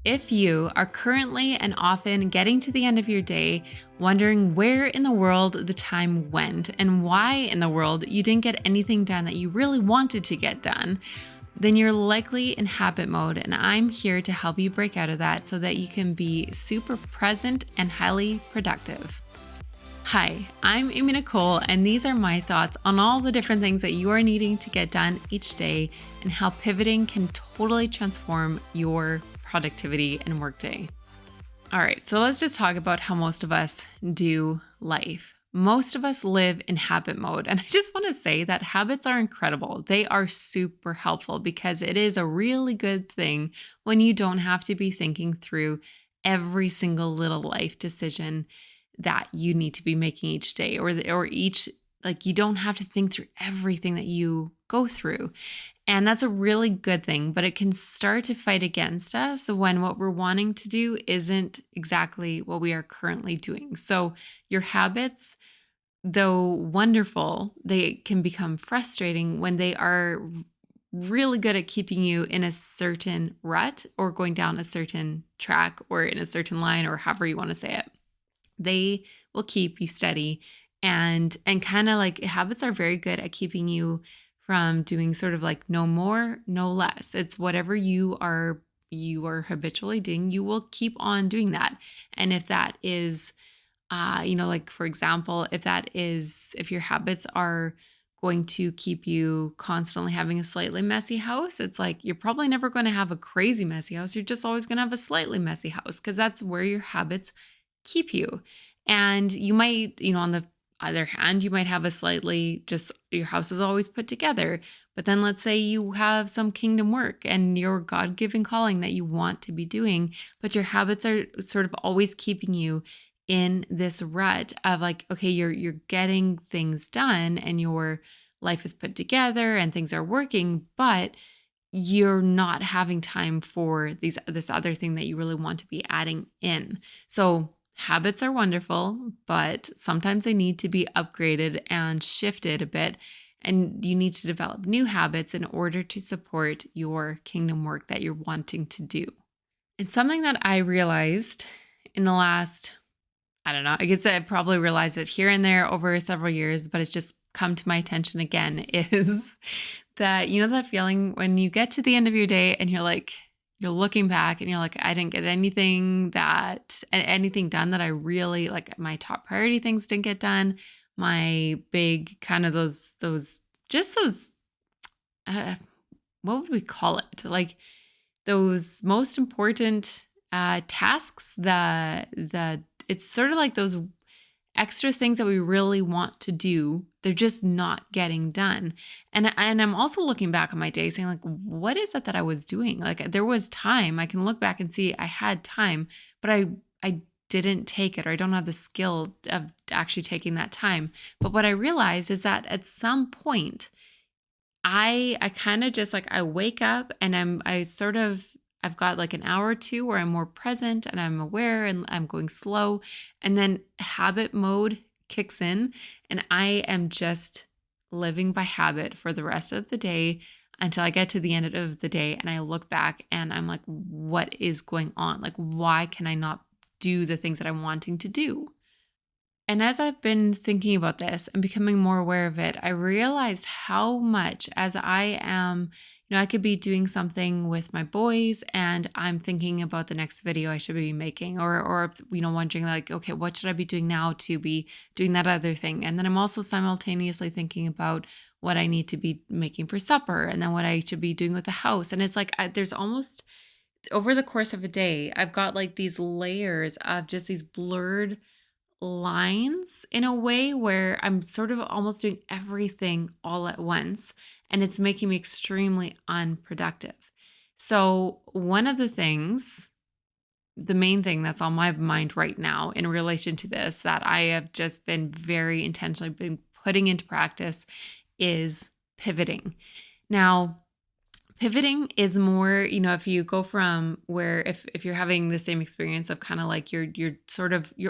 If you are currently and often getting to the end of your day, wondering where in the world the time went and why in the world you didn't get anything done that you really wanted to get done, then you're likely in habit mode. And I'm here to help you break out of that so that you can be super present and highly productive. Hi, I'm Amy Nicole, and these are my thoughts on all the different things that you are needing to get done each day and how pivoting can totally transform your productivity and workday. All right, so let's just talk about how most of us do life. Most of us live in habit mode. And I just want to say that habits are incredible. They are super helpful because it is a really good thing when you don't have to be thinking through every single little life decision that you need to be making each day or each, like, you don't have to think through everything that you go through. And that's a really good thing, but it can start to fight against us when what we're wanting to do isn't exactly what we are currently doing. So your habits, though wonderful, they can become frustrating when they are really good at keeping you in a certain rut or going down a certain track or in a certain line or however you want to say it. They will keep you steady and kind of like habits are very good at keeping you from doing sort of like no more, no less. It's whatever you are habitually doing, you will keep on doing that. And if that is like for example, if your habits are going to keep you constantly having a slightly messy house, it's like you're probably never going to have a crazy messy house. You're just always going to have a slightly messy house because that's where your habits keep you. And you might, on the other hand, you might have a slightly just your house is always put together. But then let's say you have some kingdom work and your God given calling that you want to be doing, but your habits are sort of always keeping you in this rut of like, okay, you're getting things done and your life is put together and things are working, but you're not having time for this other thing that you really want to be adding in. So habits are wonderful, but sometimes they need to be upgraded and shifted a bit. And you need to develop new habits in order to support your kingdom work that you're wanting to do. It's something that I realized in the last, I don't know, I guess I probably realized it here and there over several years, but it's just come to my attention again is that, that feeling when you get to the end of your day and you're looking back and you're like, I didn't get anything done that I really like. My top priority things didn't get done. My big kind of those, what would we call it? Like those most important tasks that it's sort of like those extra things that we really want to do, they're just not getting done. And I'm also looking back on my day saying like, what is it that I was doing? Like there was time. I can look back and see I had time, but I didn't take it, or I don't have the skill of actually taking that time. But what I realized is that at some point I kind of just like I wake up and I've got like an hour or two where I'm more present and I'm aware and I'm going slow. And then habit mode kicks in and I am just living by habit for the rest of the day until I get to the end of the day and I look back and I'm like, what is going on? Like, why can I not do the things that I'm wanting to do? And as I've been thinking about this and becoming more aware of it, I realized how much as I am, I could be doing something with my boys and I'm thinking about the next video I should be making or wondering like, okay, what should I be doing now to be doing that other thing? And then I'm also simultaneously thinking about what I need to be making for supper and then what I should be doing with the house. And it's like, there's almost over the course of a day, I've got like these layers of just these blurred lines in a way where I'm sort of almost doing everything all at once and it's making me extremely unproductive. So, one of the main thing that's on my mind right now in relation to this that I have just been very intentionally been putting into practice is pivoting. Now, pivoting is more, if you go from where if you're having the same experience of kind of like you're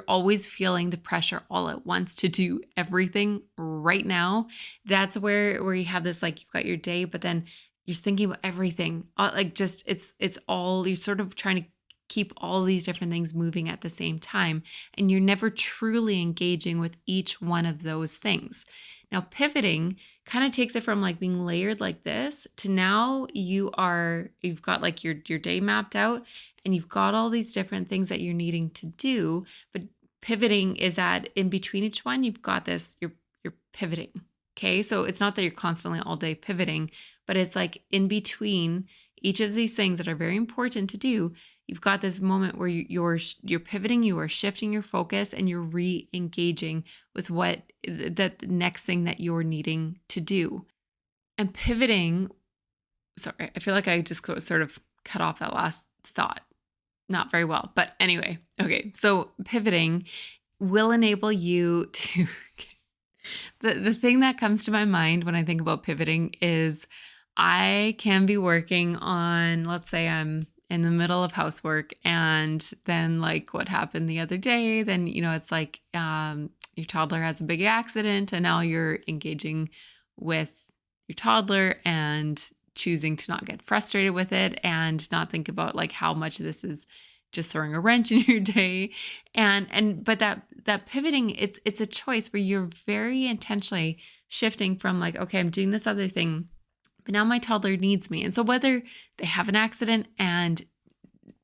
always feeling the pressure all at once to do everything right now. That's where you have this, like you've got your day, but then you're thinking about everything. Like just it's all you're sort of trying to keep all these different things moving at the same time. And you're never truly engaging with each one of those things. Now, pivoting kind of takes it from like being layered like this to now you've got like your day mapped out and you've got all these different things that you're needing to do. But pivoting is that in between each one, you've got this, you're pivoting. Okay. So it's not that you're constantly all day pivoting, but it's like in between each of these things that are very important to do, you've got this moment where you're pivoting, you are shifting your focus, and you're re-engaging with what that next thing that you're needing to do. And pivoting, sorry, I feel like I just sort of cut off that last thought. Not very well, but anyway, okay. So pivoting will enable you to the thing that comes to my mind when I think about pivoting is I can be working on, let's say I'm in the middle of housework and then like what happened the other day, then, it's like your toddler has a big accident and now you're engaging with your toddler and choosing to not get frustrated with it and not think about like how much this is just throwing a wrench in your day. But that pivoting, it's a choice where you're very intentionally shifting from like, okay, I'm doing this other thing, but now my toddler needs me. And so whether they have an accident and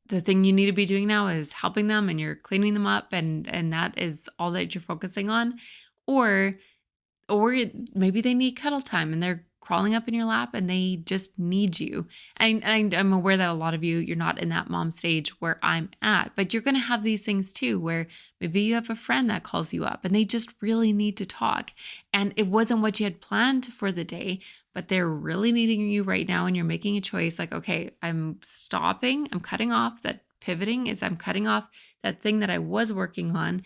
the thing you need to be doing now is helping them and you're cleaning them up and that is all that you're focusing on, or maybe they need cuddle time and they're crawling up in your lap and they just need you. And I'm aware that a lot of you're not in that mom stage where I'm at, but you're going to have these things too, where maybe you have a friend that calls you up and they just really need to talk. And it wasn't what you had planned for the day, but they're really needing you right now. And you're making a choice like, okay, I'm stopping, I'm cutting off that pivoting is I'm cutting off that thing that I was working on.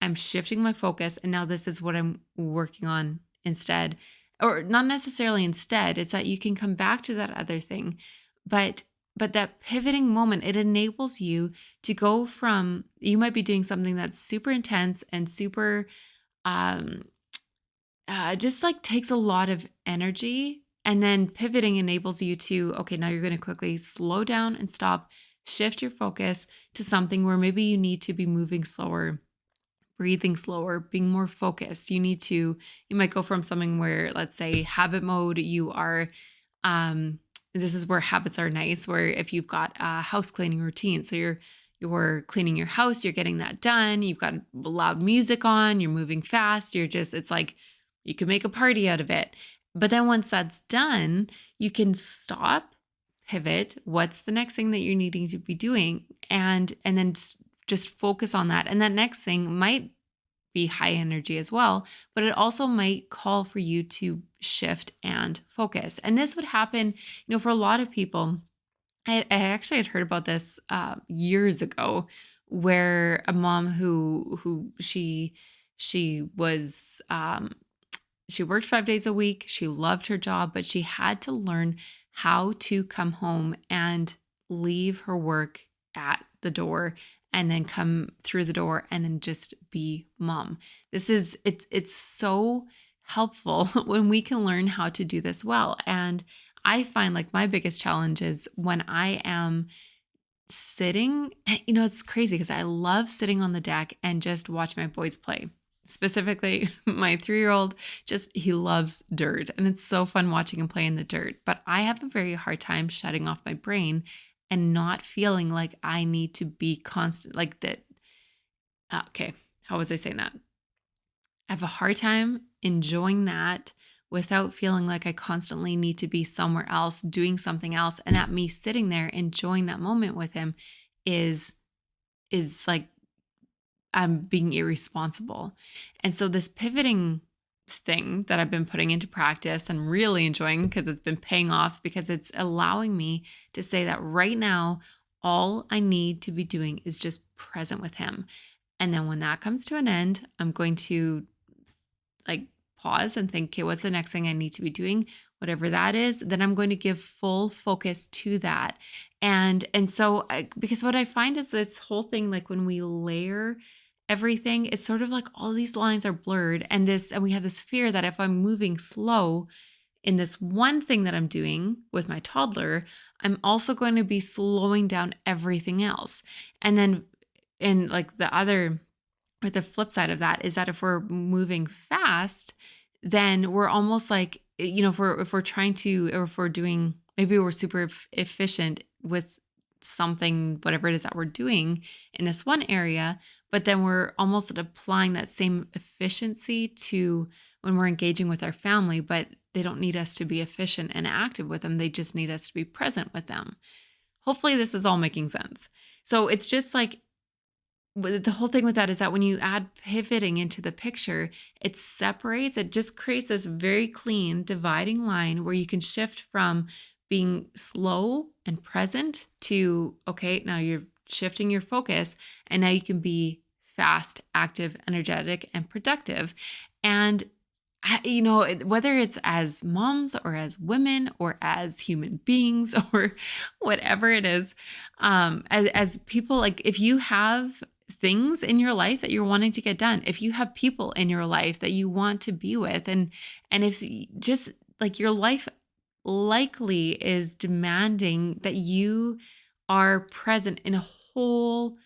I'm shifting my focus. And now this is what I'm working on instead. Or not necessarily instead, it's that you can come back to that other thing. But that pivoting moment, it enables you to go from, you might be doing something that's super intense and super, just like takes a lot of energy. And then pivoting enables you to, okay, now you're going to quickly slow down and stop, shift your focus to something where maybe you need to be moving slower, breathing slower, being more focused. You might go from something where, let's say habit mode, you are, this is where habits are nice, where if you've got a house cleaning routine, so you're cleaning your house, you're getting that done, you've got loud music on, you're moving fast, it's like you can make a party out of it. But then once that's done, you can stop, pivot, what's the next thing that you're needing to be doing, and then just focus on that. And that next thing might be high energy as well, but it also might call for you to shift and focus. And this would happen, for a lot of people. I actually had heard about this years ago, where a mom who she was she worked 5 days a week. She loved her job, but she had to learn how to come home and leave her work at the door and then come through the door and then just be mom. It's so helpful when we can learn how to do this well. And I find like my biggest challenge is when I am sitting, it's crazy because I love sitting on the deck and just watch my boys play. Specifically, my 3-year-old, he loves dirt and it's so fun watching him play in the dirt. But I have a very hard time shutting off my brain and not feeling like I need to be constant, like that. Okay, how was I saying that? I have a hard time enjoying that without feeling like I constantly need to be somewhere else, doing something else. And that me sitting there enjoying that moment with him is like I'm being irresponsible. And so this pivoting thing that I've been putting into practice and really enjoying because it's been paying off, because it's allowing me to say that right now, all I need to be doing is just present with him. And then when that comes to an end, I'm going to like pause and think, okay, what's the next thing I need to be doing? Whatever that is, then I'm going to give full focus to that. And so because what I find is this whole thing, like when we layer everything, it's sort of like all these lines are blurred and we have this fear that if I'm moving slow in this one thing that I'm doing with my toddler, I'm also going to be slowing down everything else. And then in like the other or the flip side of that is that if we're moving fast, then we're almost like, if we're trying to, or if we're doing, maybe we're super efficient with something, whatever it is that we're doing in this one area, but then we're almost applying that same efficiency to when we're engaging with our family, but they don't need us to be efficient and active with them. They just need us to be present with them. Hopefully this is all making sense. So it's just like, the whole thing with that is that when you add pivoting into the picture, it separates, it just creates this very clean dividing line where you can shift from being slow and present to, okay, now you're shifting your focus and now you can be fast, active, energetic, and productive. And whether it's as moms or as women or as human beings or whatever it is, as people, like if you have things in your life that you're wanting to get done, if you have people in your life that you want to be with, and if just like your life likely is demanding that you are present in a whole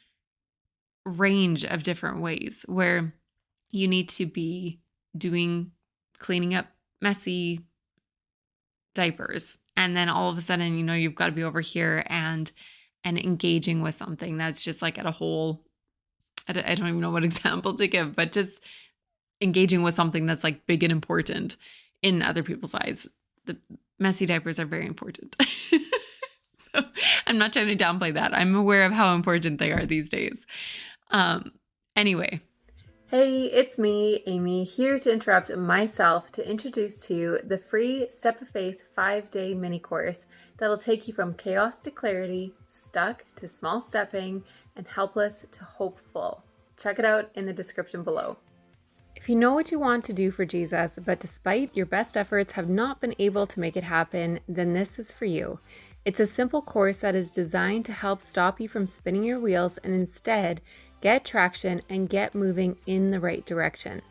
range of different ways where you need to be cleaning up messy diapers. And then all of a sudden, you've got to be over here and engaging with something that's just like at a whole, I don't even know what example to give, but just engaging with something that's like big and important in other people's eyes. The messy diapers are very important. So I'm not trying to downplay that. I'm aware of how important they are these days. Anyway. Hey, it's me, Amy, here to interrupt myself to introduce to you the free Step of Faith 5-day mini course that'll take you from chaos to clarity, stuck to small stepping, and helpless to hopeful. Check it out in the description below. If you know what you want to do for Jesus, but despite your best efforts have not been able to make it happen, then this is for you. It's a simple course that is designed to help stop you from spinning your wheels and instead get traction and get moving in the right direction.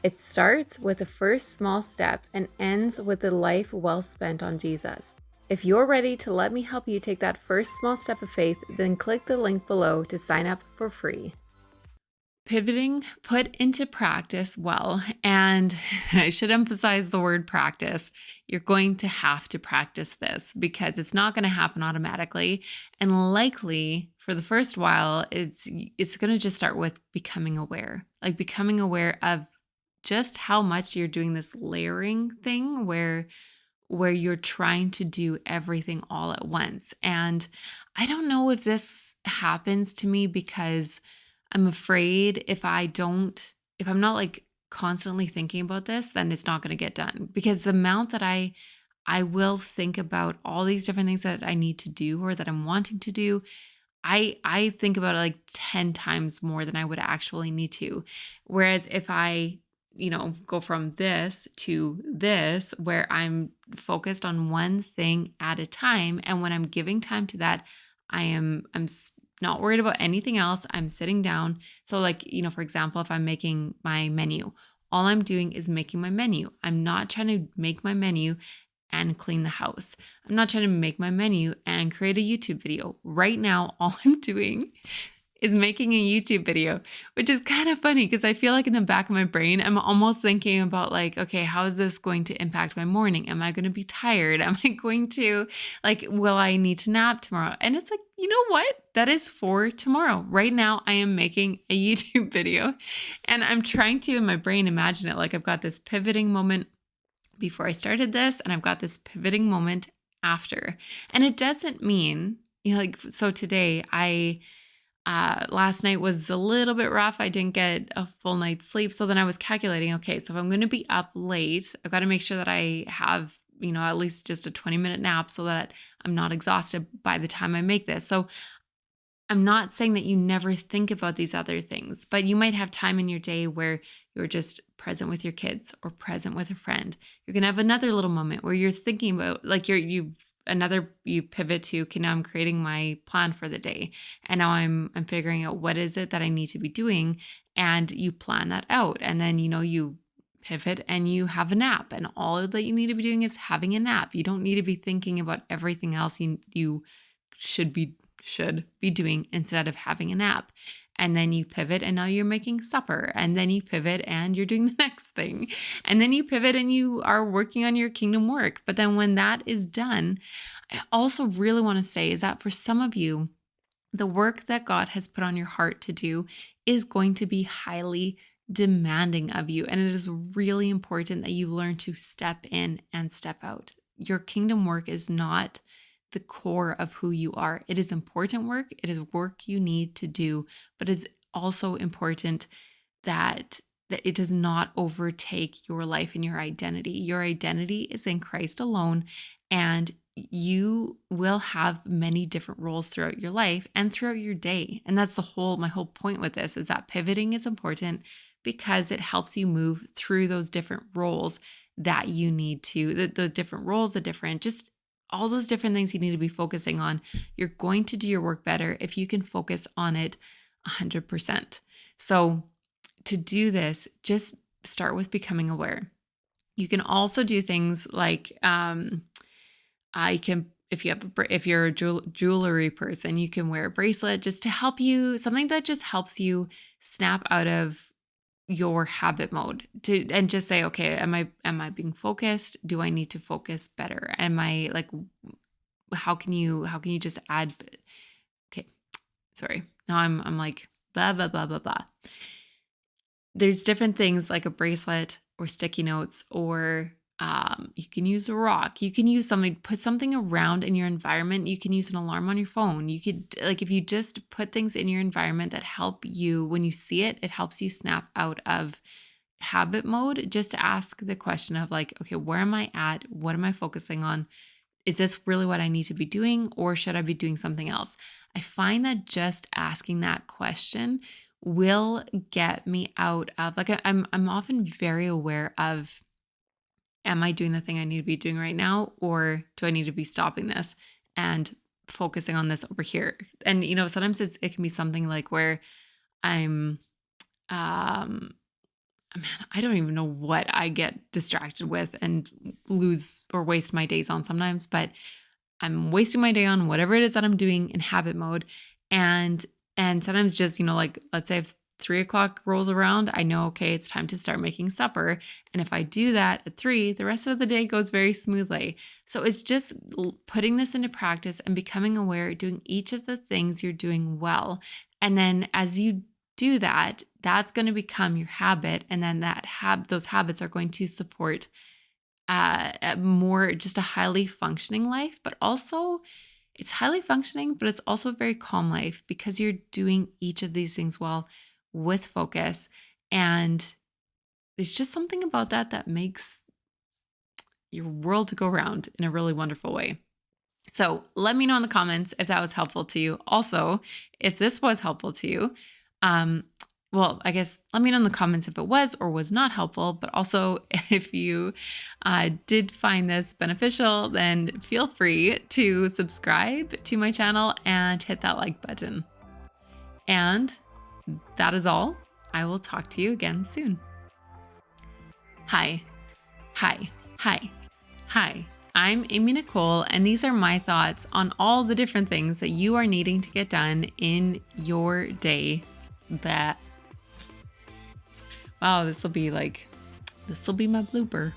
It starts with the first small step and ends with a life well spent on Jesus. If you're ready to let me help you take that first small step of faith, then click the link below to sign up for free. Pivoting put into practice well, and I should emphasize the word practice. You're going to have to practice this because it's not going to happen automatically. And likely for the first while, it's going to just start with becoming aware of just how much you're doing this layering thing where you're trying to do everything all at once. And I don't know if this happens to me because I'm afraid if I'm not like constantly thinking about this, then it's not going to get done. Because the amount that I will think about all these different things that I need to do or that I'm wanting to do, I think about it like 10 times more than I would actually need to. Whereas if I, go from this to this, where I'm focused on one thing at a time, and when I'm giving time to that, I'm not worried about anything else. I'm sitting down. So like, for example, if I'm making my menu, all I'm doing is making my menu. I'm not trying to make my menu and clean the house. I'm not trying to make my menu and create a YouTube video. Right now, all I'm doing is making a YouTube video, which is kind of funny because I feel like in the back of my brain, I'm almost thinking about like, okay, how is this going to impact my morning? Am I going to be tired? Am I going to will I need to nap tomorrow? And it's like, you know what? That is for tomorrow. Right now, I am making a YouTube video and I'm trying to, in my brain, imagine it like I've got this pivoting moment before I started this and I've got this pivoting moment after. And it doesn't mean, so today last night was a little bit rough. I didn't get a full night's sleep. So then I was calculating, okay, so if I'm going to be up late, I've got to make sure that I have, at least just a 20-minute nap so that I'm not exhausted by the time I make this. So I'm not saying that you never think about these other things, but you might have time in your day where you're just present with your kids or present with a friend. You're going to have another little moment where you're thinking about like you pivot to, okay, now I'm creating my plan for the day. And now I'm figuring out what is it that I need to be doing. And you plan that out. And then, you pivot and you have a nap, and all that you need to be doing is having a nap. You don't need to be thinking about everything else you should be doing instead of having a nap. And then you pivot and now you're making supper. And then you pivot and you're doing the next thing. And then you pivot and you are working on your kingdom work. But then when that is done, I also really want to say is that for some of you, the work that God has put on your heart to do is going to be highly demanding of you. And it is really important that you learn to step in and step out. Your kingdom work is not the core of who you are. It is important work. It is work you need to do, but it's also important that it does not overtake your life and your identity. Your identity is in Christ alone, and you will have many different roles throughout your life and throughout your day. And that's my whole point with this is that pivoting is important because it helps you move through those different roles that you need to, the different roles, just all those different things you need to be focusing on. You're going to do your work better if you can focus on it 100%. So to do this, just start with becoming aware. You can also do things like if you're a jewelry person, you can wear a bracelet just to help you, something that just helps you snap out of your habit mode and just say, okay, am I being focused? Do I need to focus better? Am I like, how can you just add? Okay, sorry. Now I'm like blah blah blah blah blah. There's different things like a bracelet or sticky notes, or you can use a rock. You can use something, put something around in your environment. You can use an alarm on your phone. You could, like, if you just put things in your environment that help you, when you see it, it helps you snap out of habit mode. Just ask the question of like, okay, where am I at? What am I focusing on? Is this really what I need to be doing, or should I be doing something else? I find that just asking that question will get me out of, like, I'm often very aware of, am I doing the thing I need to be doing right now? Or do I need to be stopping this and focusing on this over here? And, sometimes it can be something like where I'm, man, I don't even know what I get distracted with and lose or waste my days on sometimes, but I'm wasting my day on whatever it is that I'm doing in habit mode. And sometimes just, like, let's say if 3:00 rolls around, I know, okay, it's time to start making supper. And if I do that at 3, the rest of the day goes very smoothly. So it's just putting this into practice and becoming aware, doing each of the things you're doing well. And then as you do that, that's going to become your habit. And then those habits are going to support more just a highly functioning life, but also it's highly functioning, but it's also a very calm life because you're doing each of these things well with focus. And there's just something about that makes your world to go around in a really wonderful way. So let me know in the comments if that was helpful to you. Also, if this was helpful to you, well, I guess let me know in the comments if it was or was not helpful, but also if you did find this beneficial, then feel free to subscribe to my channel and hit that like button. And that is all. I will talk to you again soon. Hi. I'm Amy Nicole, and these are my thoughts on all the different things that you are needing to get done in your day. Wow, this will be my blooper.